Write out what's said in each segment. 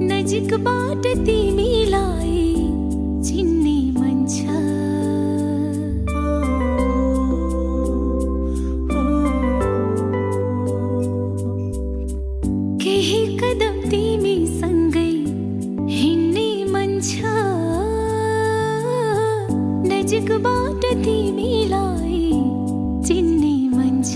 नजिकबाट तिमीलाई चिन्ने मन छ। केही कदम तिमीसँगै हिँड्ने मन छ। नजिकबाट तिमीलाई चिन्ने मन छ।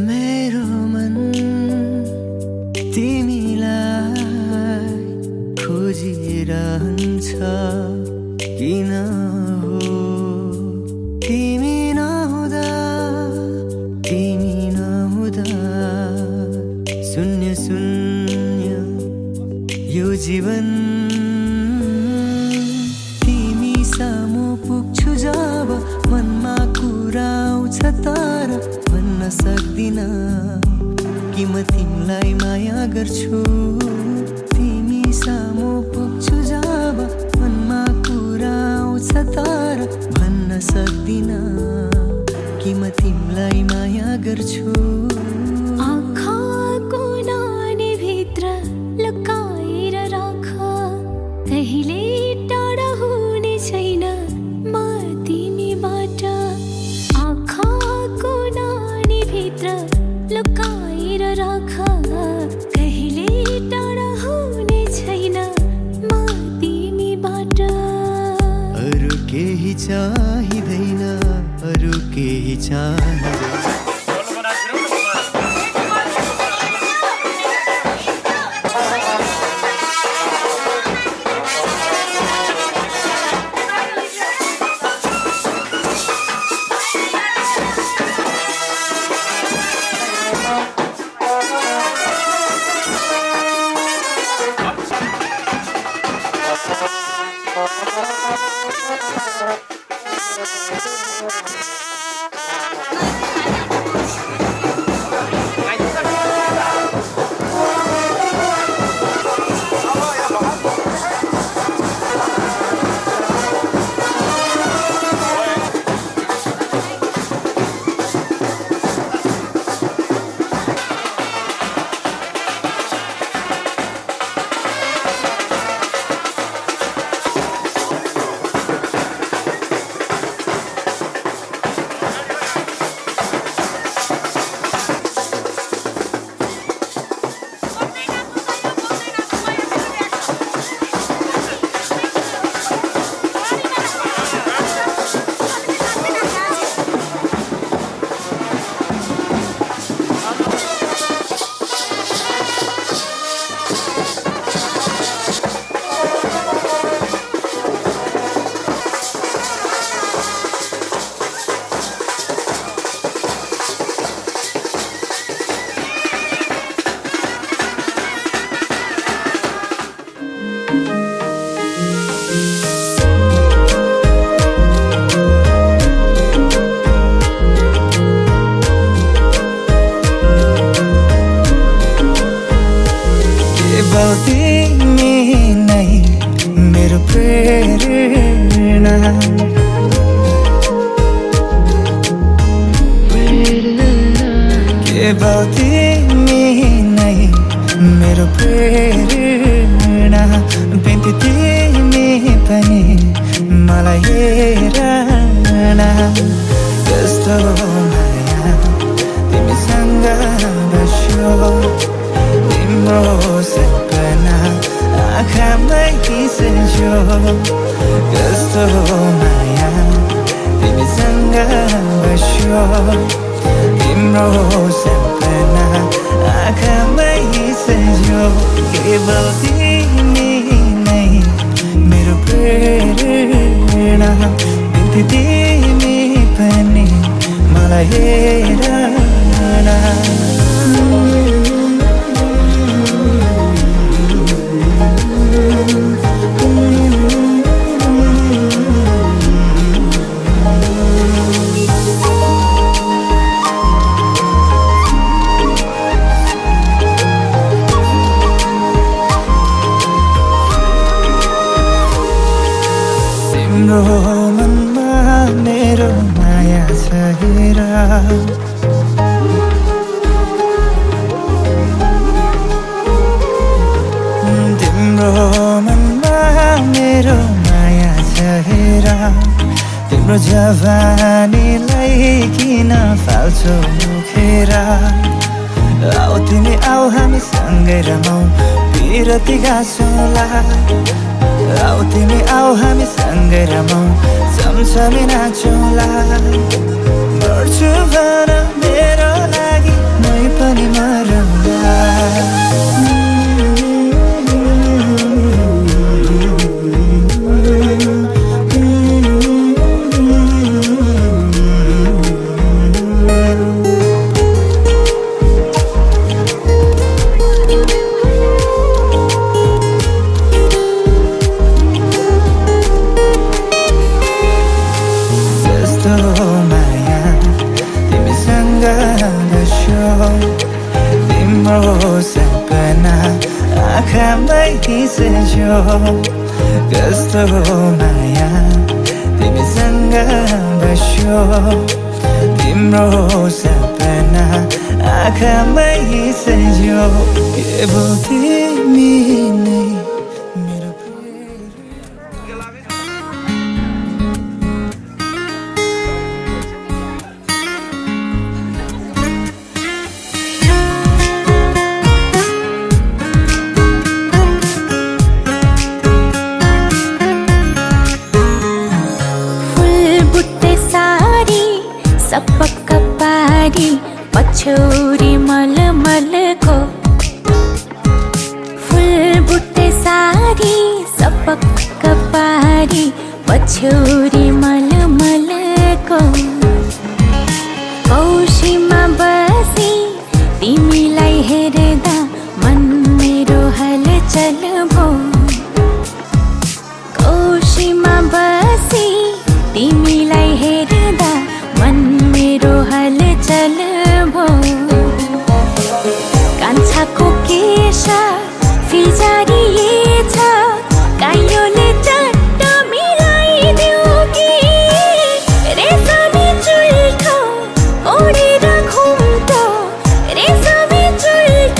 मेरो मन तिमीलाई खोजिरहन्छ किन हो? तिमी नहुँदा शून्य शून्य यो जीवन। तिमी सामु पुग्छु जब मनमा कुरा आउँछ तर भन्न सक्दिन कि म तिमीलाई माया गर्छु। तिमी सामु पुग्छु जब मनमा कुरा आउँछ तर भन्न सक्दिन कि म तिमीलाई माया गर्छु। आँखाको नानी भित्र लुकाएर राख, कहिले टाढा हुने छैन म तिमीबाट। आँखाको नानी भित्र लुकाएर राख, कहिले टाढा हुने छैन म तिमीबाट। अरू केही चाहिँदैन, अरू केही चाहिँदैन। तिमी नै मेरो प्रेरणा, केवल तिमी नै मेरो प्रेरणा। बिन्ती तिमी पनि मलाई हेरन, कस्तो माया तिमीसँग बस्यो। तिम्रो सपना आँखामै खिच्यो, कस्तो माया तिमीसँग बस्यो। तिम्रो सपना आँखामै सजो केवल तिमी नै मेरो प्रेरणा बिन्ती तिमी पनि मलाई हेर न तिम्रो मनमा मेरो माया छ हेर तिम्रो मनमा मेरो माया छ हेर तिम्रो जवानीलाई किन फाल्छौ मुखेर आऊ तिमी आऊ हामी सँगै रमाऊ पिरती गाँसौँला आऊ तिमी आऊ हामी सँगै रमाऊ सँगसँगै नाचौँला मर्छु भन मेरो लागि मै पनि मरौँला माया तिमीसँग बस्यो तिम्रो सपना आँखामै सजो कस्तो माया तिमीसँग बस्यो तिम्रो सपना आँखामै सजो केवल तिमी नै मेरो सपक्क पारी पछौरी मलमलको फुल बुट्टे सारी सपक्क पारी पछौरी मलमलको कौशीमा बसी तिमीलाई हेर्दा मन मेरो हलचल भो कौशीमा बसी तिमीलाई हेर्दा मन मेरो हलचल भो कान्छाको केश फिजारिएछ काइयोले चट्ट मिलाइदेऊ कि रेशमी चुल्ठो ओढेर घुम्टो रेशमी चुल्ठो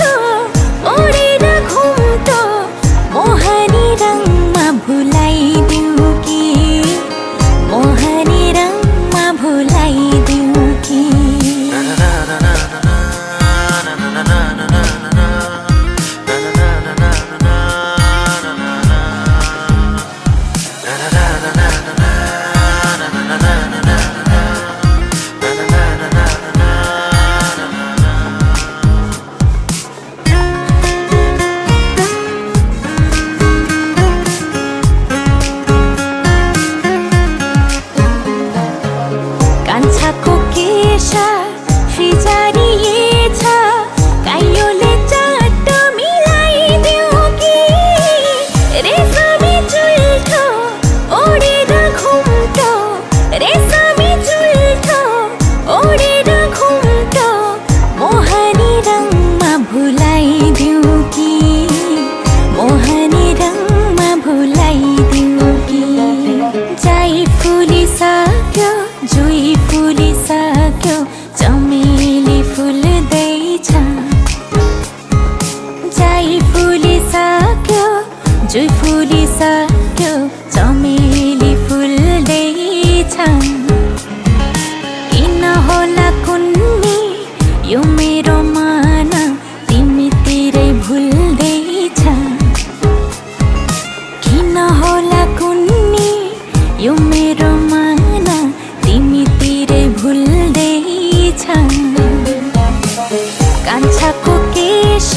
कान्छाको केश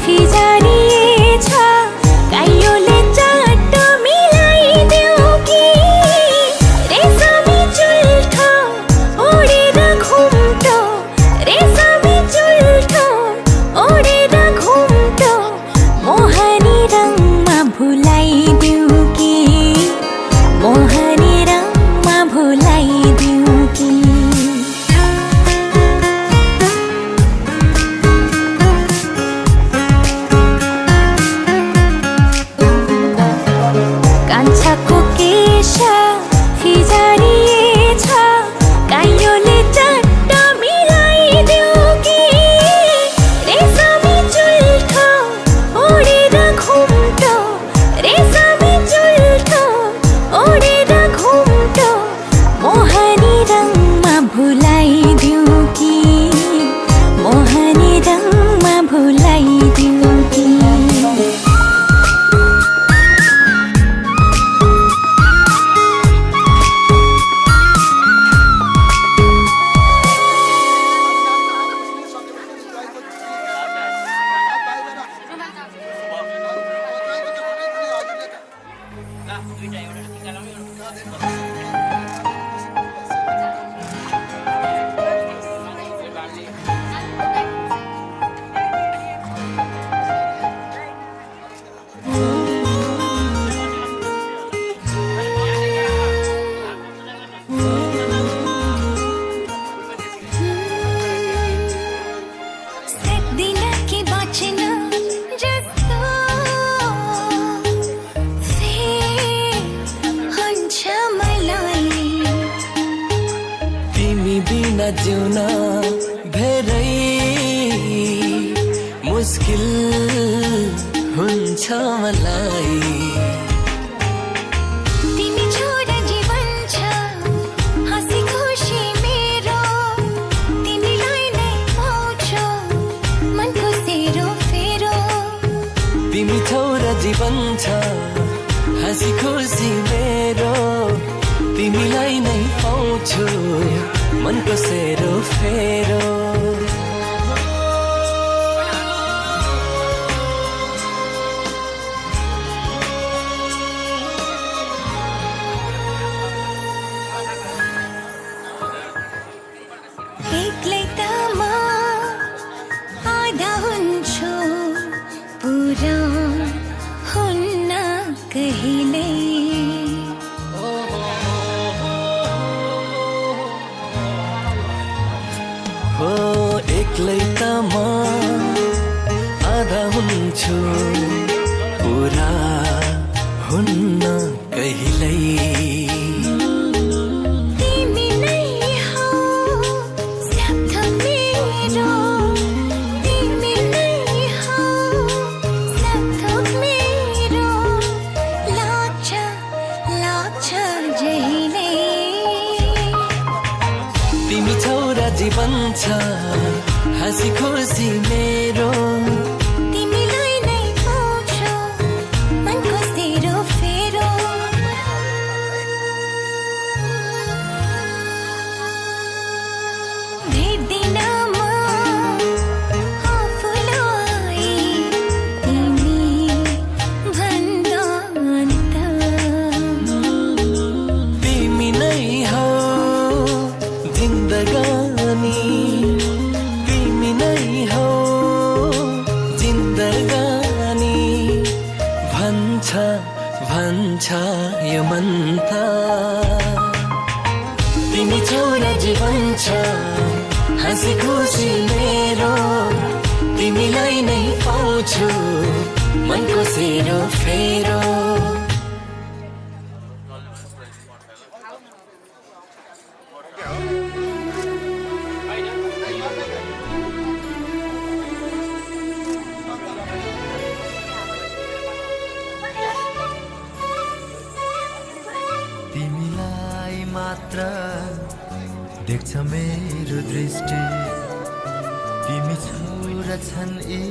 फिजारिएछ काइयोले चट्ट मिलाइदेऊ कि रेशमी चुल्ठो ओडेर घुम्टो रेशमी चुल्ठो ओडेर घुम्टो मोहनी रङमा भुलाइदेऊ कि मोहनी रङमा भुलाइदेऊ कि कान्छाको केश फिजारिएछ काइयोले चट्ट मिलाइदेऊ कि रेशमी चुल्ठो ओडेर घुम्टो रेशमी चुल्ठो ओडेर घुम्टो मोहनी रङमा भुलाइदेऊ कि मोहनी रङमा भुलाइदेऊ कि सक्दिन कि बाँच्न जस्तो फेर हुन्छ मलाई तिमी बिना जिउन धेरै मुस्किल हुन्छ मलाई तिमी छोरा जीवन छ हाँसी खुसी मेरो तिमीलाई नै पाउँछु मनको सेरो फेरो तिमी छोरा जीवन छ हाँसी खुसी मेरो तिमीलाई नै पाउँछु मनको सेरो फेरो एक्लै त म आधा हुन्छु पुरा हुन्न कहिल्यै हो एक्लै त म आधा हुन्छु पुरा हुन्न कहिल्यै तिमी नै हौ सबथोक मेरो तिमी नै हौ सबथोक मेरो लाग्छ लाग्छ जहिले तिमी छोरा जीवन छ हाँसी खुसी मेरो तिमीलाई नै पाउँछु मनको सेरो फेरो भेट्दिन म आफूलाई तिमी भन्दा अन्त तिमी नै हौ जिन्दगानी तिमी नै हौ जिन्दगानी भन्छ भन्छ यो मन त तिमी छोरा जीवन छ हाँसी खुसी मेरो तिमीलाई नै पाउँछु मनको सेरो फेरो तिमीलाई मात्र देख्छ मेरो दृष्टि तिमी छोरा छन् यी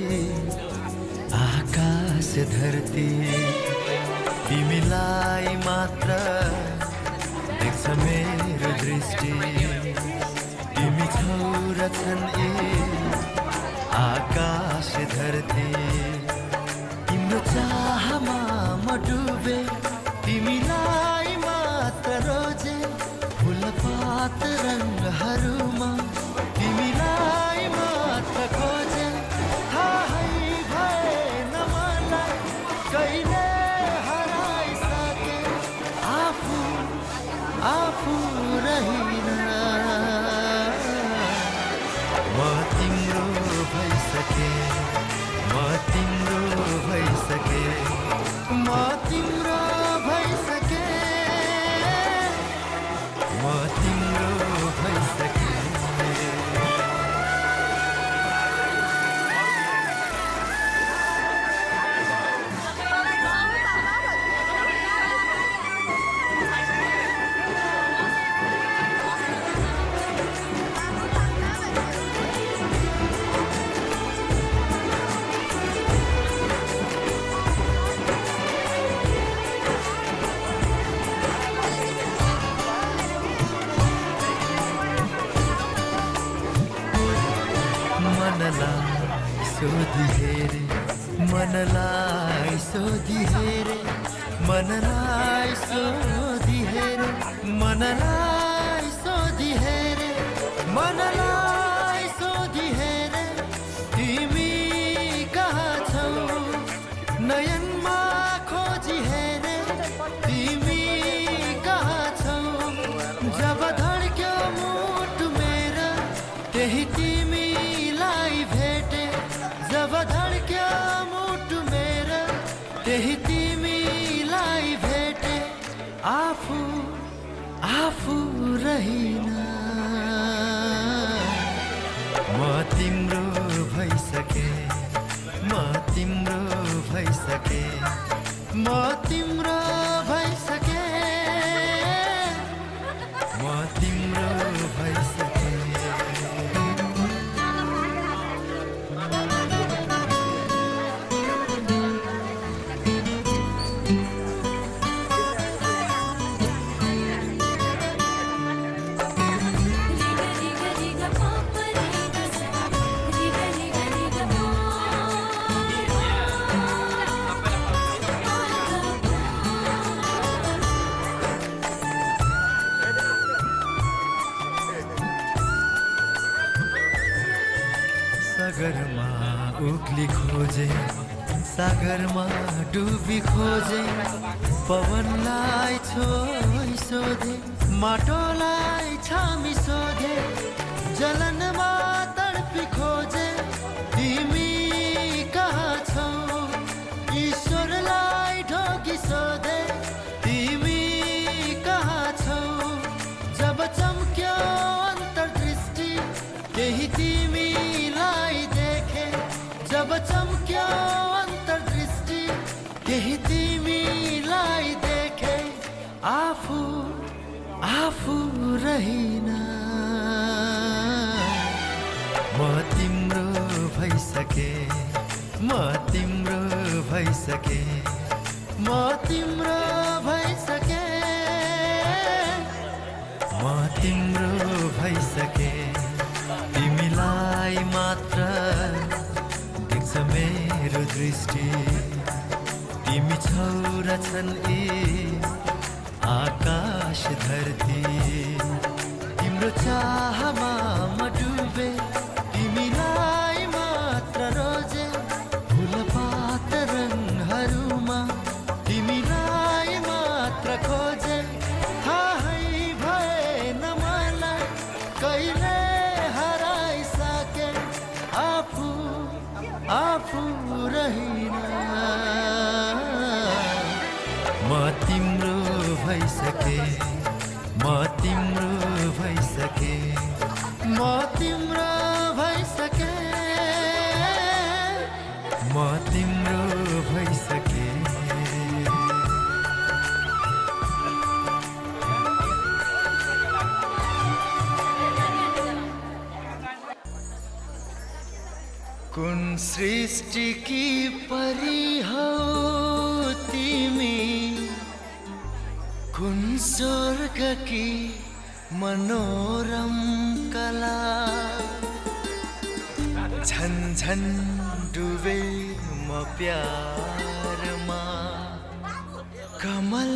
आकाश धरती तिमीलाई मात्र देख्छ मेरो दृष्टि तिमी छोरा छन् यी आकाश धरती तिम्रो चाहमा म डुबे तिमीलाई मात्र रोजे फुलपात रङ्गहरूमा तिमीलाई मात्र खोजे थाहै भएन मलाई कहिले हराइसके आफू रहिन म तिम्रो भइसके म तिम्रो भइसके म तिम्रो भइसके म तिम्रो भइसके मनलाई सोधी हेरे मनलाई सोधी हेरे मनलाई सोधी हेरे मनलाई सोधी हेरे तिमी कहाँ छौ नयनमा खोजी हेरे तिमी कहाँ छौ जब धड्क्यो मुटु मेरो त्यही तिमीलाई भेटे जब धड्क्यो मुटु मेरो त्यही तिमीलाई भेटे आफू रहिन म तिम्रो भइसके म तिम्रो भइसके म तिम्रो भइसके म तिम्रो भइसके सागरमा उक्ली खोजे सागरमा डुबी खोजे पवनलाई छोई सोधे माटोलाई छामी सोधे जलनमा तडपी खोजे तिमी कहाँ छौ ईश्वरलाई ढोगी सोधे तिमी कहाँ छौ जब चम्क्यो अन्तर्दृष्टि त्यही तिमीलाई देखे जब चम्क्यो अन्तर्दृष्टि त्यही तिमीलाई देखे आफू रहिन म तिम्रो भइसके म तिम्रो भइसके म तिम्रो भइसके म तिम्रो भइसके तिमीलाई मात्र देख्छ मेरो दृष्टि तिमी छौ र छन् यी आकाश धरती तिम्रो चाहमा म डुबे तिमीलाई मात्र रोजे फुलपात रङहरूमा तिमीलाई मात्र खोजे थाहै भएन मलाई कहिले हराइसके आफू रहिन म तिम्रो भइसके म तिम्रो भइसके म तिम्रो भइसके म तिम्रो भइसके कुन सृष्टि की परी हो तिमी कुन स्वर्ग की मनोरम कला झन झन डुबे म प्यारमा कमल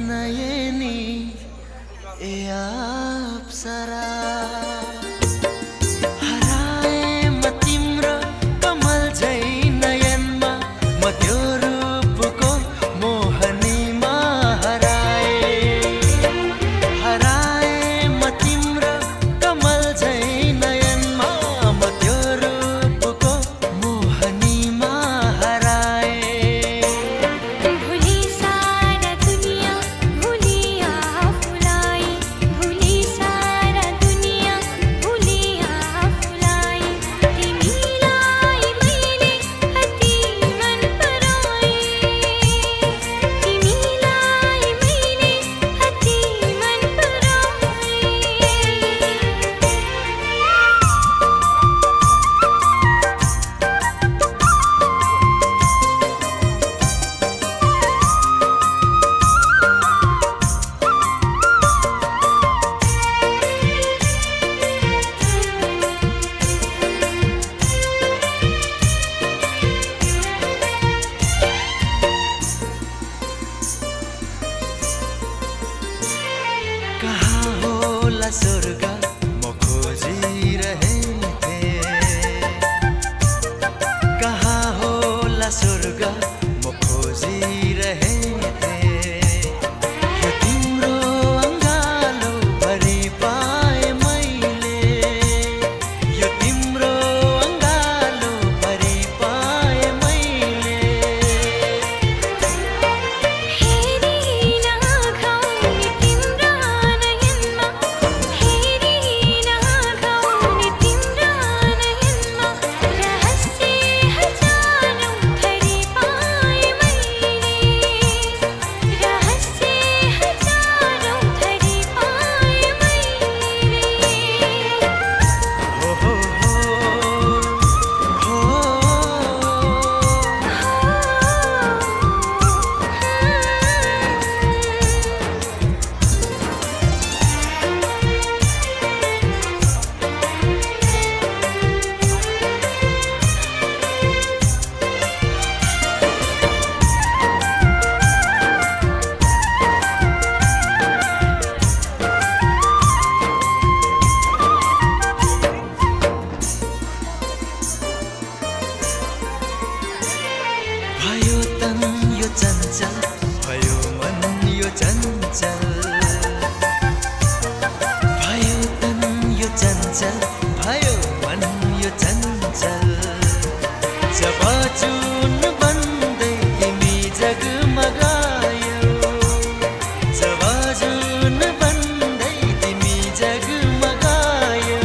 नयनी ए अप्सरा हराए म तिम्रो कमल झै नयनमा म त्यो रूपको मोहनीमा हराए म तिम्रो कमल झै नयनमा म त्यो रूपको मोहनीमा हराए भुली सारा दुनिया भुली आफूलाई भुली सारा दुनिया भुली आफूलाई तिमीलाई मैले अति मन पराए तिमीलाई मैले अति मन पराए कहाँ होला स्वर्ग म खोजिरहेथे कहाँ होला स्वर्ग म खोजिरहेथे यो तिम्रो अङ्गालो भरि पाए मैले यो तिम्रो अङ्गालो भरि पाए मैले हेरी नखाउने तिम्रा नयनमा हेरी नखाउने तिम्रा नयनमा रहस्य हजारौँ थरी पाए मैले रहस्य हजारौँ थरी पाए मैले हो हो हो भयो तन यो चञ्चल भयो मन यो चञ्चल भयो तन यो चञ्चल भयो मन यो चञ्चल जब जुन बन्दै तिमी जगमगायौ जब जुन बन्दै तिमी जगमगायौ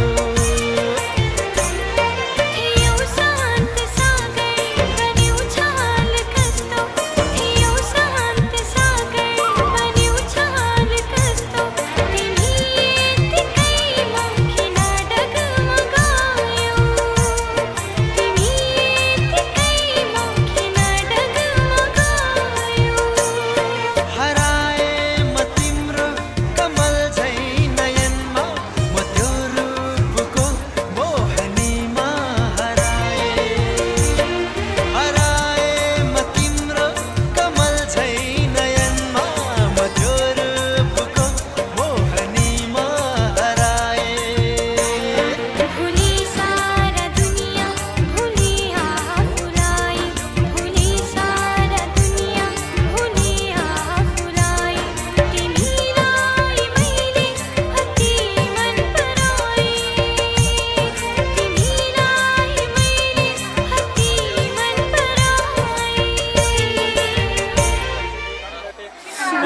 थियो शान्त सागर बन्यो छाल कस्तो थियो शान्त सागर बन्यो छाल कस्तो तिमी यतिकैमा किन डगमगायौ तिमी यतिकैमा किन डगमगायौ हराए म तिम्रो कमल झै नयनमा म त्यो रूपको मोहनीमा हराए म तिम्रो कमल झै नयनमा म त्यो रूपको मोहनीमा हराए भुली सारा दुनिया भुली आफूलाई भुली सारा दुनिया भुली आफूलाई तिमीलाई मैले अति मन पराए तिमीलाई मैले अति मन पराए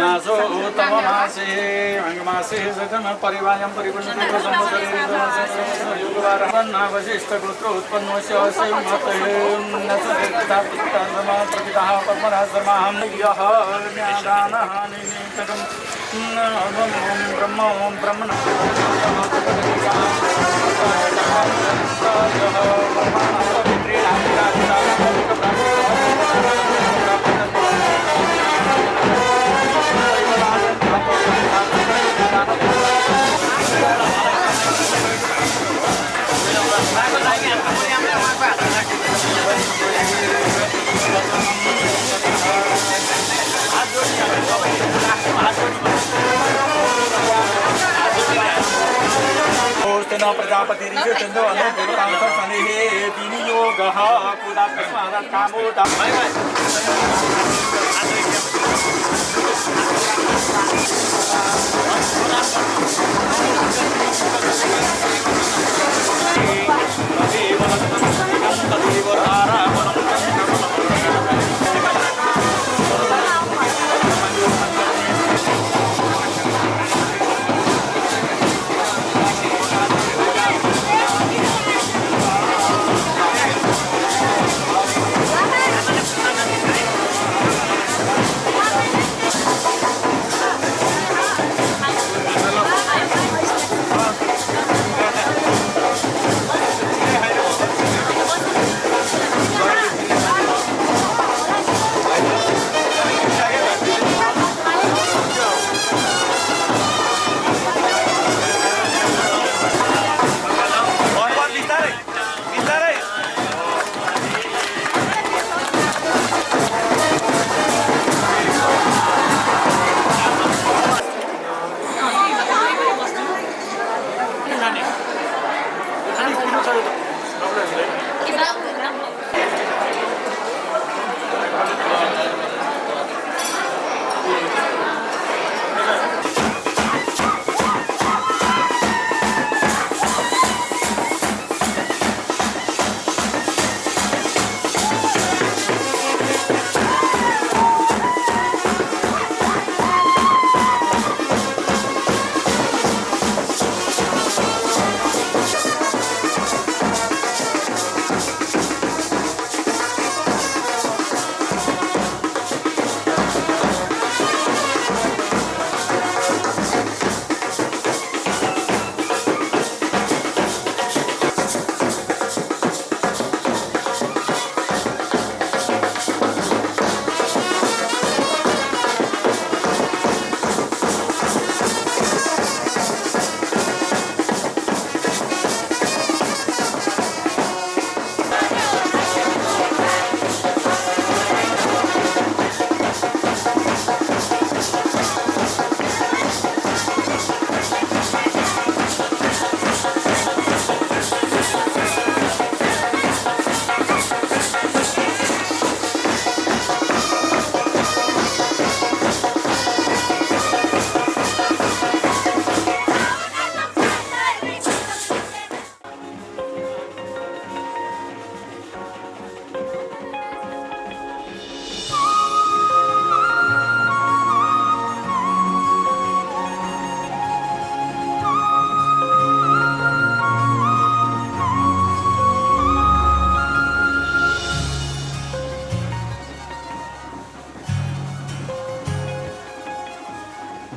मासो उत्तममासे माघमासे सजन परिवायं परिपुष्टिको संवत्सरेयुगवारहन्नावशिष्टगोत्र उत्पन्नस्य प्रपिताः पद्मराजमाहं यः ज्ञादानः निनीतकं ब्रह्म ॐ ब्रह्मण न प्रजापति ऋषि चंद्र अनुदेवतांस सनेहे विनियोगः कुदात्मस्मात् कामोदा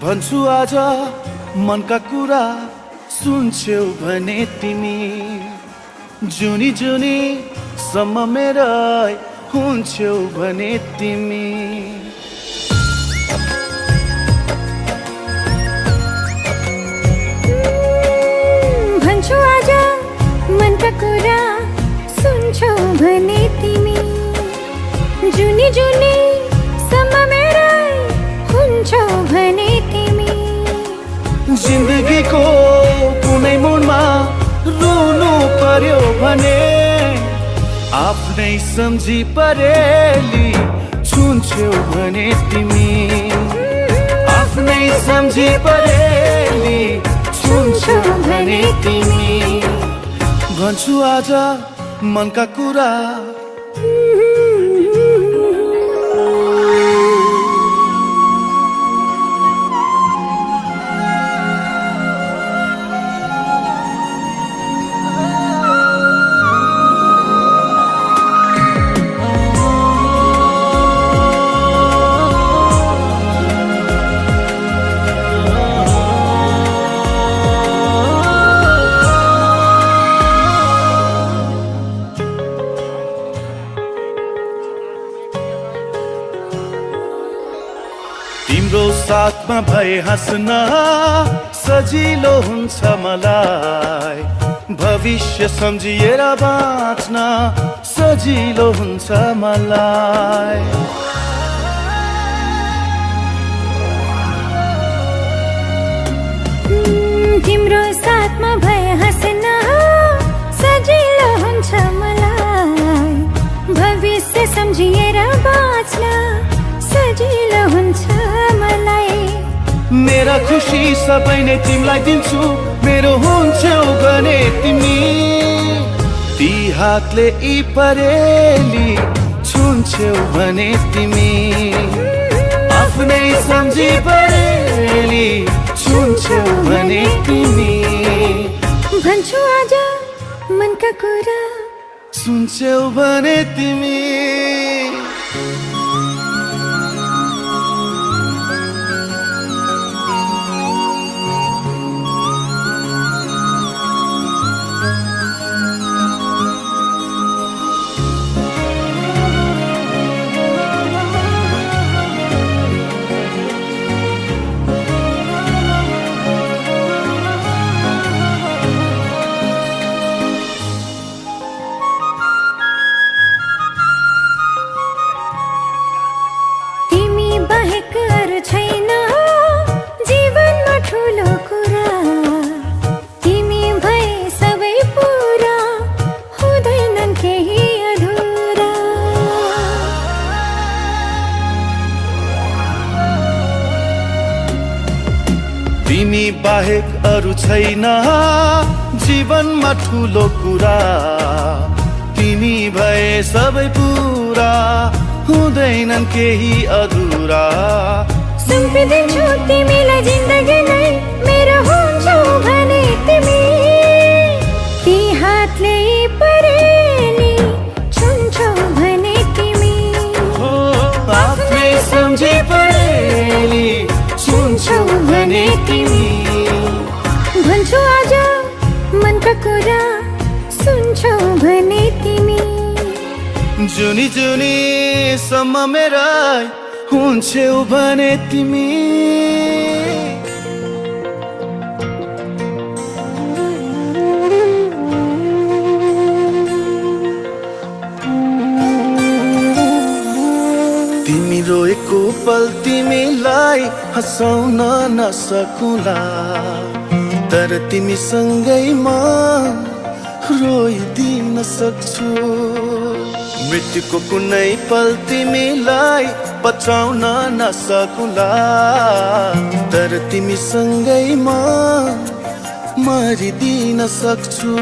भन्छु आज मनका कुरा सुन्छौ भने तिमी जुनी जुनी सम्म मेरा हुन्छौ भने तिमी भन्छु आज मनका कुरा सुन्छौ भने तिमी जुनी जुनी सम्म मेरा हुन्छौ भने तिमी जिन्दगीको कुनै मोडमा रुनु पर्यो भने आफ्नै सम्झी परेली छुन्छौ भने तिमी आफ्नै सम्झी परेली छुन्छौ भने तिमी भन्छु आज मनका कुरा तिम्रो साथमा भए हाँस्न सजिलो हुन्छ मलाई भविष्य सम्झिएर बाँच्न सजिलो हुन्छ मलाई। तिम्रो साथमा भए हाँस्न सजिलो हुन्छ मलाई। भविष्य सम्झिएर बाँच्न सजिलो हुन्छ मलाई। मेरा खुसी सबै नै तिमीलाई दिन्छु, मेरो हुन्छौ भने तिमी। ती हातले यी परेली छुन्छौ भने तिमी। आफ्नै सम्झी परेली छुन्छौ भने तिमी। भन्छु आज मनका कुरा सुन्छौ भने तिमी। बाहेक अरू छैन जीवनमा ठुलो कुरा। तिमी भए सबै पुरा, हुँदैनन् केही अधुरा। तिमी बाहेक अरू छैन जीवनमा ठुलो कुरा। तिमी भए सबै पुरा, हुँदैनन् केही अधुरा। सुम्पिदिन्छु तिमीलाई जिन्दगी नै, मेरो हुन्छौ भने तिमी। ती हातले परेली छुन्छौ भने तिमी। आफ्नै सम्झी परेली छुन्छौ भने तिमी। भन्छु आज मनका कुरा सुन्छौ भने तिमी। जुनी जुनी सम्म मेरा हुन्छौ भने तिमी। तिमी रोएको पल तिमीलाई हँसाउन नसकुला, तर तिमीसँगैमा रोइदिन सक्छु। मृत्युको कुनै पल तिमीलाई बचाउन नसकुला, तर तिमीसँगैमा मरिदिन सक्छु।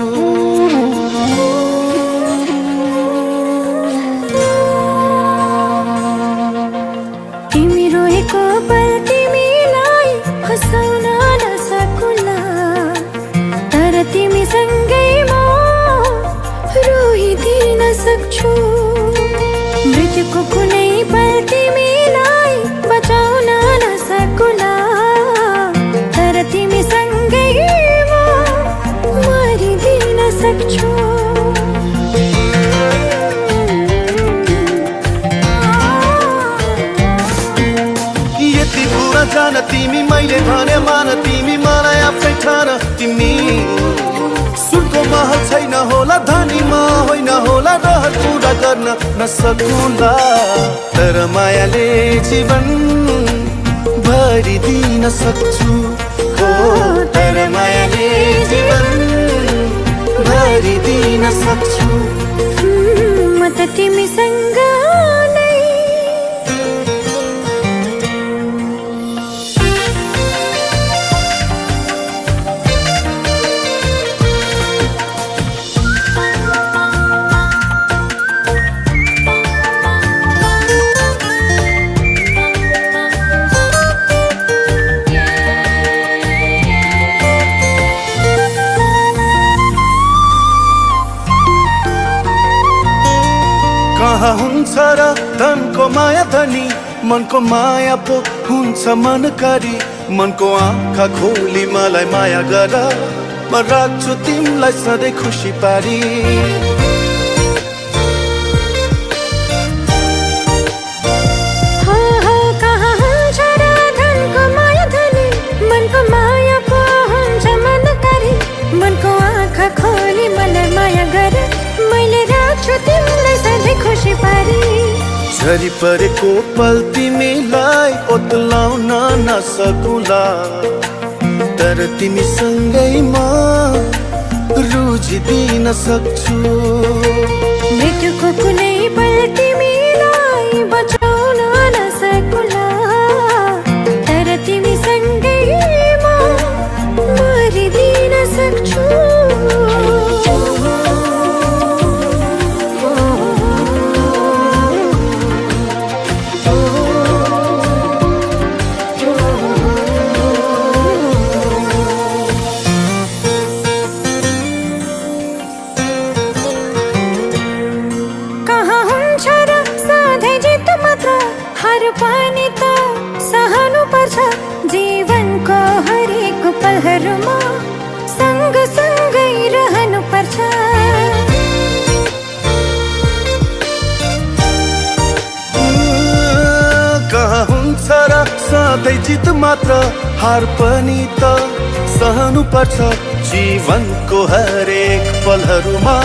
तिमी रोएको पल तिमीलाई हँसाउन नसकुला, तर तिमीसँगैमा रोइदिन सक्छु। मृत्युको कुनै पल तिमीलाई बचाउन नसकुला, तर तिमीसँगैमा मरिदिन सक्छु। यति बुरा जान तिमी मैले भने मान, तिमी मलाई आफै ठान। तिमी सुनको महल छैन होला, धनीमा होइन होला, रहर पुरा गर्न नसकुला, तर मायाले जीवन भरिदिन सक्छु। हो तर मायाले जीवन भरिदिन सक्छु। म त तिमीसँग नै कहाँ हुन्छ र धनको माया धनी, मनको माया पो हुन्छ मनकारी। मनको आँखा खोली मलाई माया गर, म राख्छु तिमीलाई सधैँ खुसी पारी। कहाँ हुन्छ र धनको माया धनी, मनको माया पो हुन्छ मनकारी। मनको आँखा झरी परेको पल तिमीलाई ओत्लाउन नसकुला, तर तिमीसँगैमा रुझिदिन सक्छु। मृत्युको कुनै पल तिमीलाई बचाउन नसकुला, तर तिमीसँगैमा मरिदिन सक्छु। हार पनि त सहनु पर्छ जीवनको हरेक पलहरूमा, सँग सँगै रहनु पर्छ। कहाँ हुन्छ र सधैँ जित मात्र, हार पनि त सहनु पर्छ जीवनको हरेक पलहरूमा,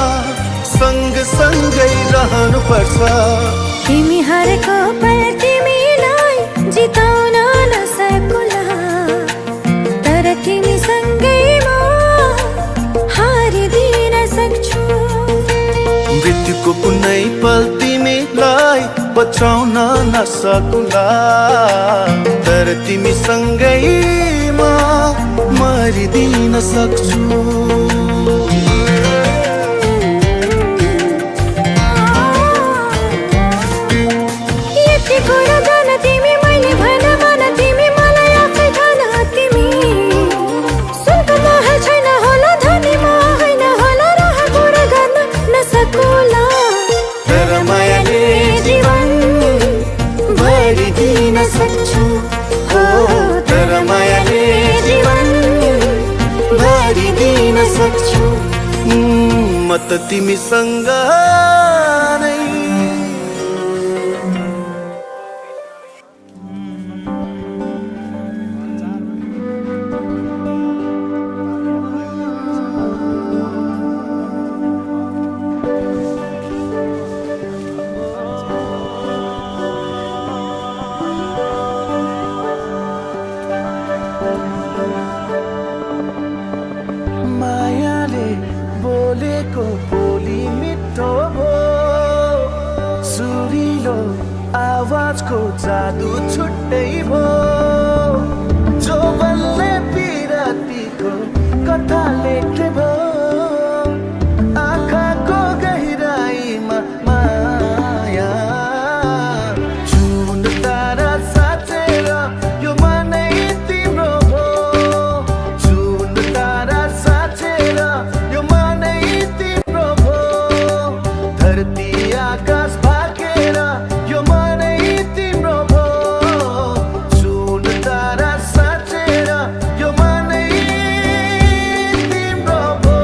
सँग सँगै रहनु पर्छ। तिमी हारेको पल तिमीलाई जिताउन नसकुला, तर तिमी सँगैमा हारिदिन सक्छु। मृत्युको कुनै पल तिमीलाई बचाउन नसकुला, तर तिमी सँगैमा मरिदिन सक्छु। म त तिमीसँग नै बोलेको बोली मिठो भो, सुरिलो आवाजको जादु छुट्टै भो, जो बल्ले पिरातीको कथा लेख्ने भो, आँखाको गहिराईमा माया। जुन तारा साँचेर यो मनै तिम्रो भो, जुन तारा साँचेर यो धरती आकाश भागेर यो मनै तिम्रो भो, जुन तारा साँचेर यो मनै तिम्रो भो।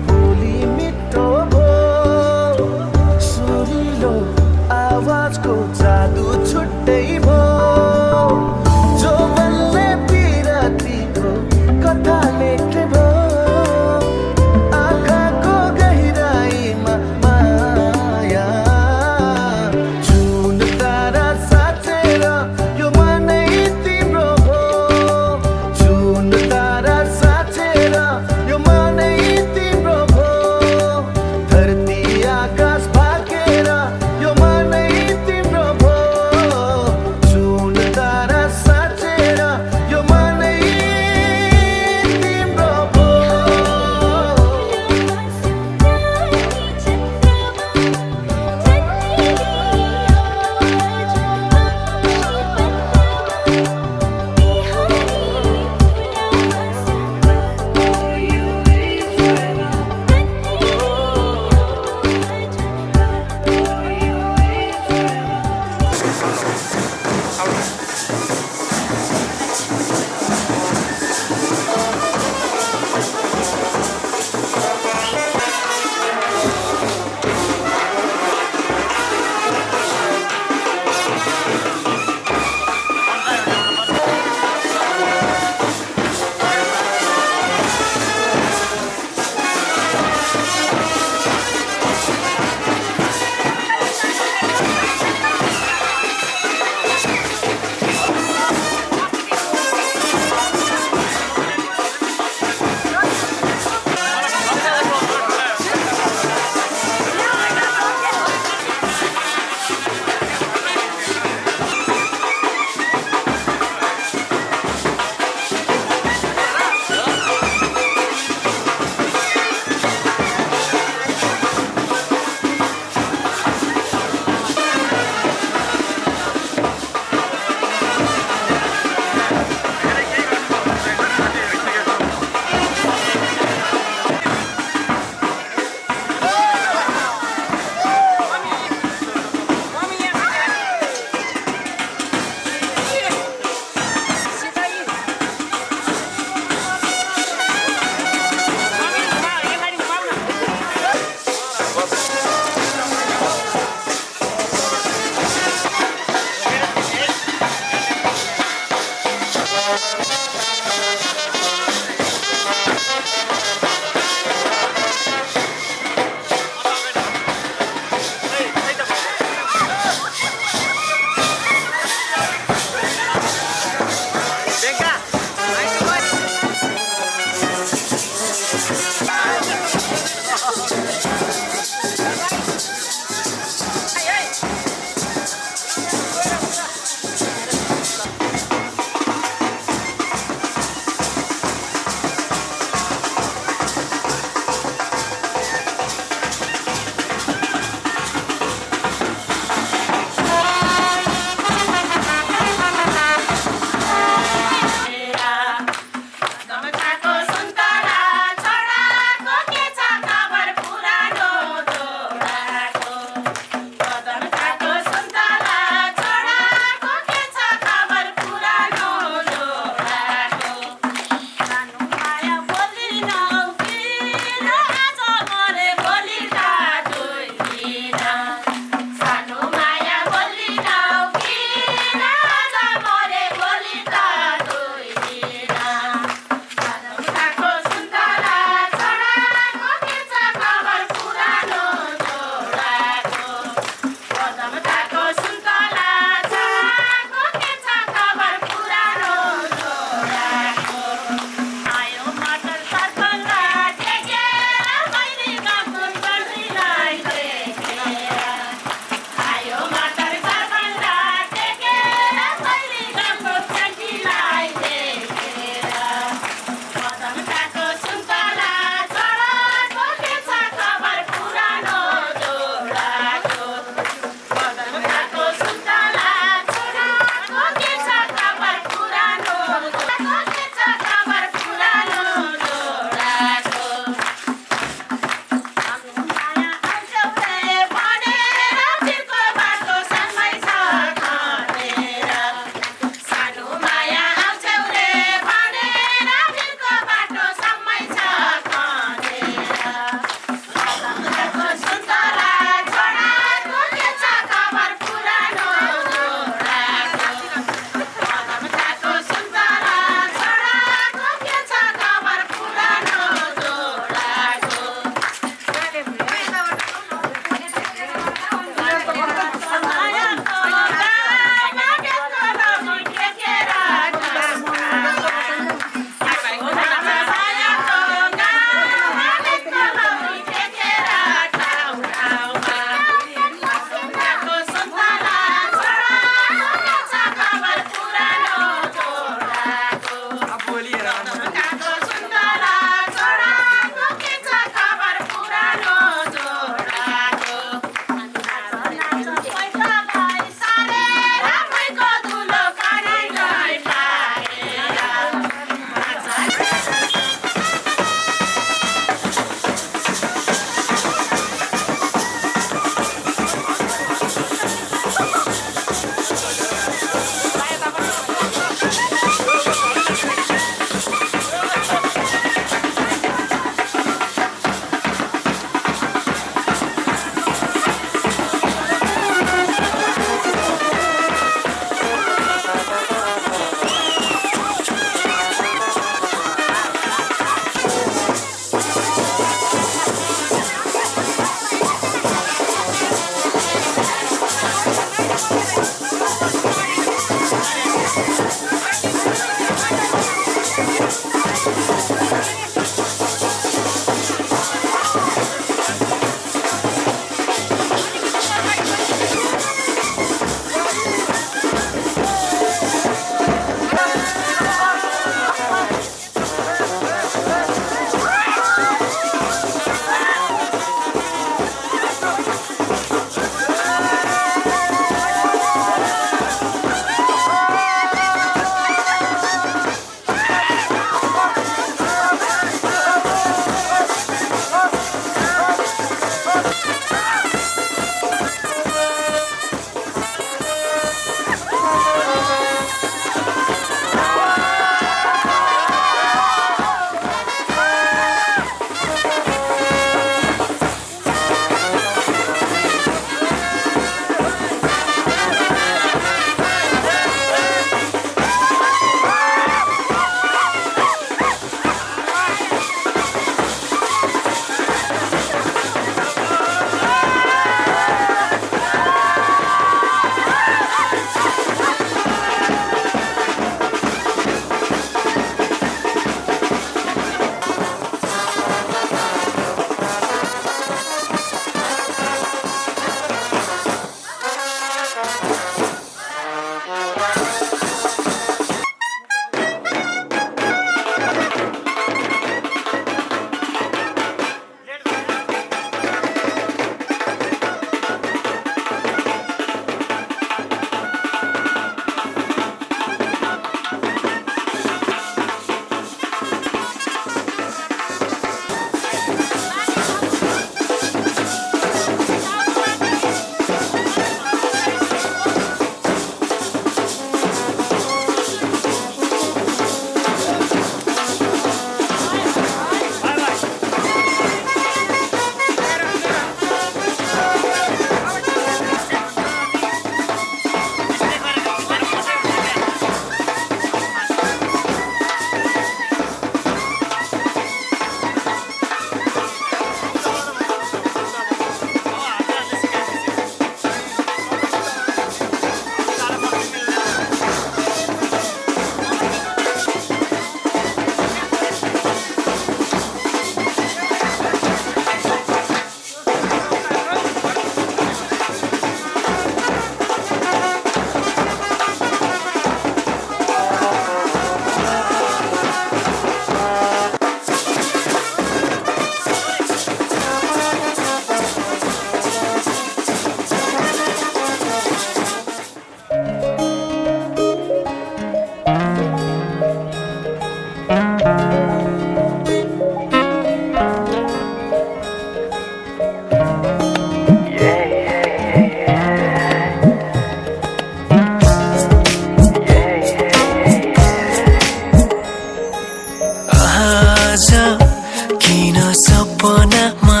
सपनामा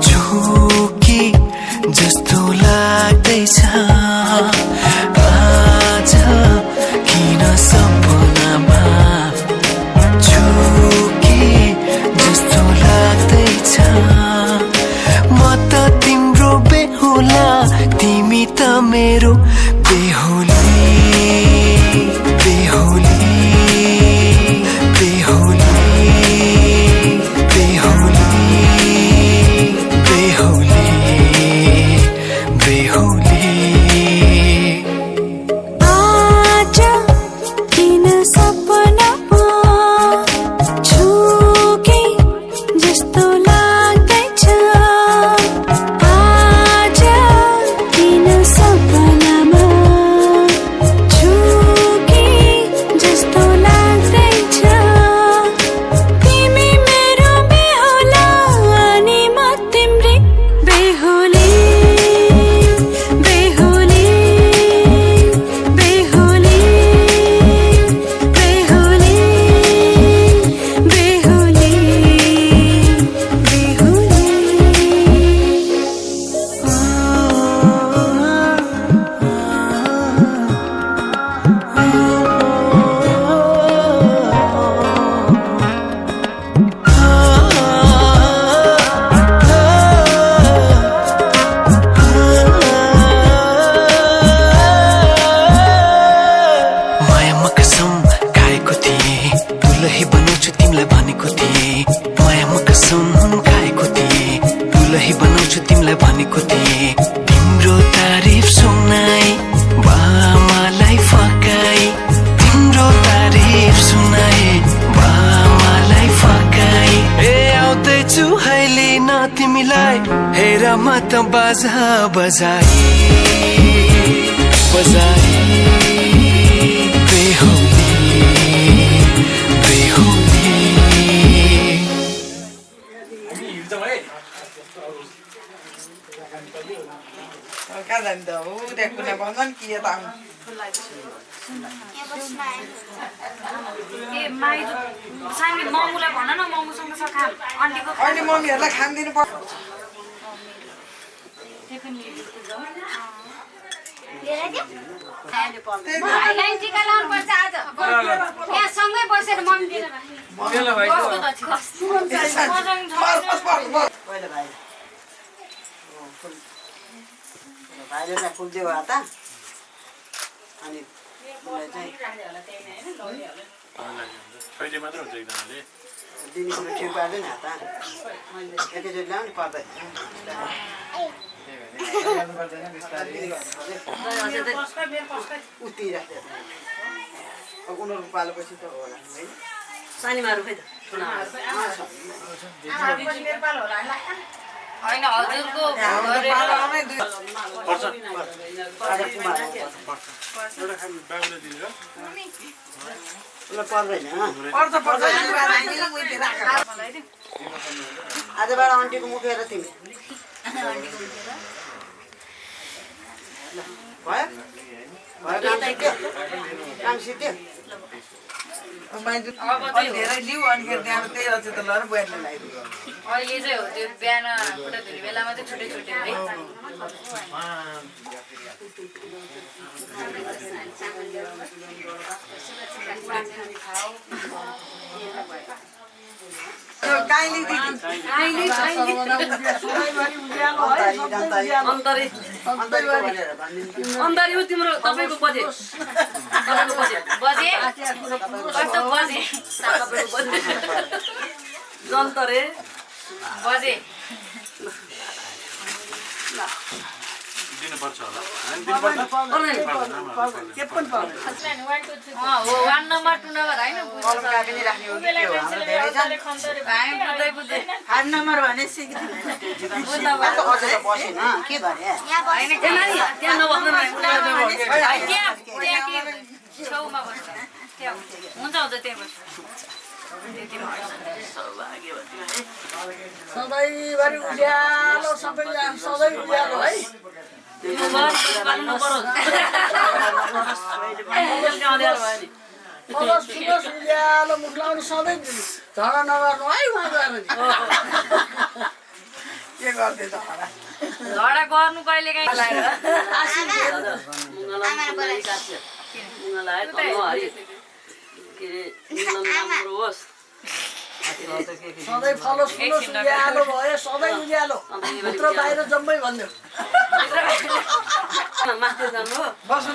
छु कि जस्तो लाग्दैछ आज किन सपनामा छु कि जस्तो लाग्दैछ म त तिम्रो बेहुला तिमी त मेरो बेहुली बेहुली बेहुली बेहुली बेहुली बेहुली आज किन सपनामा छु कि जस्तो लाग्दैछ आज किन सपनामा छु कि जस्तो लाग्दैछ तिमी मेरो बेहुला अनि म तिम्री बेहुली बेहुली बेहुली बेहुली बेहुली मायामा कसम खाएको थिएँ दुलही बनाउँछु तिमीलाई भनेको थिएँ मायामा कसम खाएको थिएँ दुलही बनाउँछु तिमीलाई भनेको थिएँ तिम्रो तारिफ सुनाई बामालाई फकाई तिम्रो तारिफ सुनाई बामालाई फकाई ए आउँदैछु अहिले न तिमीलाई हेर म त बाजा बजाई बजाई बेहुली बेहुली कहाँ जाने त हो त्यहाँ कुना भन्छन् कि यता आउनु ए माइ सानी ममुलाई भन न ममुसँग सखा आन्टीको अहिले मम्मीहरूलाई खानिदिनु पर्छ भाइलाई टिका लाउनु पर्छ आज यहाँ सँगै बसेर मम्मी दिएर भाइले चाहिँ फुल दियो त अनि दिने कुरो ठिक पार्दैन त एकैचोटि ल्याउने पर्दैन उतिरहेको अब उनीहरूको पालोपछि त होला है सानीमाहरू खै त होइन हजुरको आजबाट आन्टीको मुख हेर तिमी भयो काम सिद्ध्यो धेरै लिऊ अनि त्यहाँबाट त्यही अझै त ल बुहारीले लगाइदियो अहिले चाहिँ हो त्यो बिहान खुट्टा धुने बेलामा चाहिँ छुट्टै छुट्टै है अन्तरी हो तिम्रो तपाईँको बजे बजे कस्तो बजे जन्तरे बजे हो 1 नम्बर 2 नम्बर होइन नम्बर भने त्यहाँ नबस्नु छेउमा बस्छ हुन्छ हुन्छ त्यहाँ बस्छ सधैँभरि उज्यालो सबै सधैँ उज्यालो है उज्यालो मुख लाउनु सधैँ झगडा नगर्नु है उहाँ गएर नि के गर्दै झगडा झगडा गर्नु कहिले काहीँ सधैँ फलोस् फुलोस् उज्यालो भयो सधैँ उज्यालो भित्र बाहिर जम्मै भन्यो बस्नु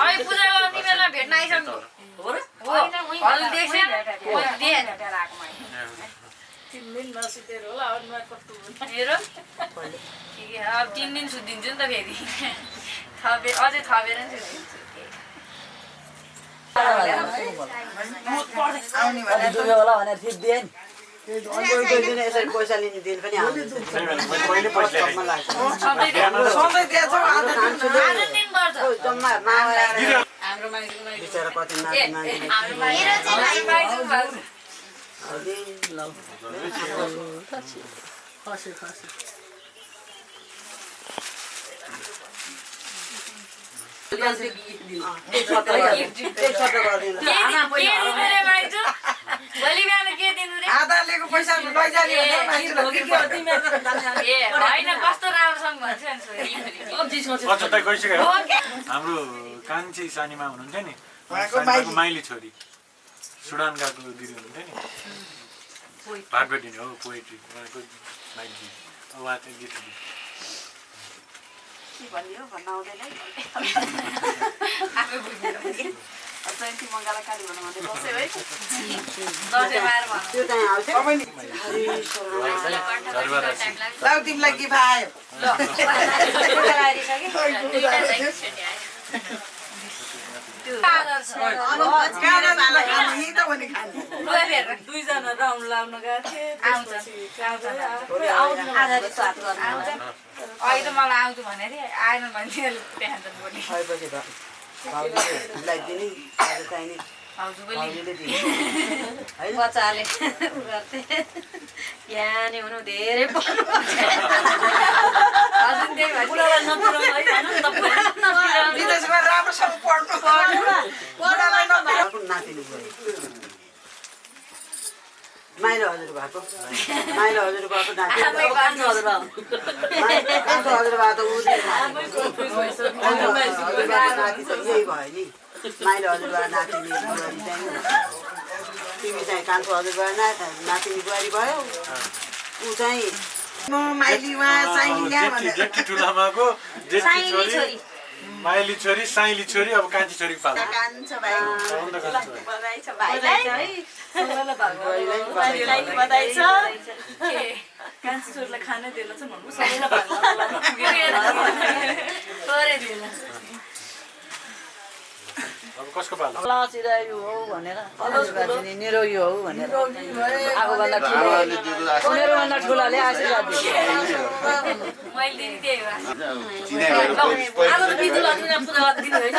अहिले पूजा गर्ने बेला भेट्न आइसक्नु नसुतेर होला हेर अब 3 दिन सुत्दिन्छु नि त फेरि अझै थपेर नि सुत्दिन्छु आउने भने होला भनेर थिप दिए नि कोही दिन यसरी पैसा लिने दिन पनि जम्मा बिचरा कति भोलि बिहान के दिनु रे आधा लिएको पैसा लैजाने होइन कस्तो राम्रोसँग भन्छ हाम्रो कान्छी सानीमा हुनुहुन्थ्यो नि सानीमाको माइली छोरी सुडान गएको दिदी हुनुहुन्थ्यो नि भागवती हो पोएट्री उहाँको माइली उहाँ चाहिँ गीत भन्यो भन्न आउँदैन आफै बुझेर जयन्ती मङ्गला काली भन्नु भन्दै बस्यो है दसैँ बार त्यो चाहिँ आउँछ लाउ तिमीलाई के भायो दुईजना राउन्ड लाउन गएको थिएँ अहिले त मलाई आउँछु भनेर आएन भने त्यहाँ त बोली बच्चाले यहाँ हुनु धेरै विदेशमा राम्रोसँग पढ्नु माइलो हजुर भएको माइलो हजुर भएको नाति त यही भयो नि माइलो हजुरबा नातिनी बुहारी चाहिँ तिमी चाहिँ कान्छो हजुरबा नातिनी बुहारी भयो ऊ चाहिँ म माइली उहाँ साइली ल्या भनेर जेठी ठुलामाको जेठी छोरी माइली छोरी साइली छोरी अब कान्छी छोरी पाल्छ कान्छ भाइ बधाई छ भाइलाई बधाई छ कान्छी छोरीलाई खानै दिएन छ भन्नु सबैलाई अब कसको पाल्छ चिरायु हो भनेर निरोगी हो भनेर आफूभन्दा उनीहरूभन्दा ठुलाले आशीर्वाद दिन्छ मैले त्यही हो आज बिजुला पूजा गर्दिनु होइन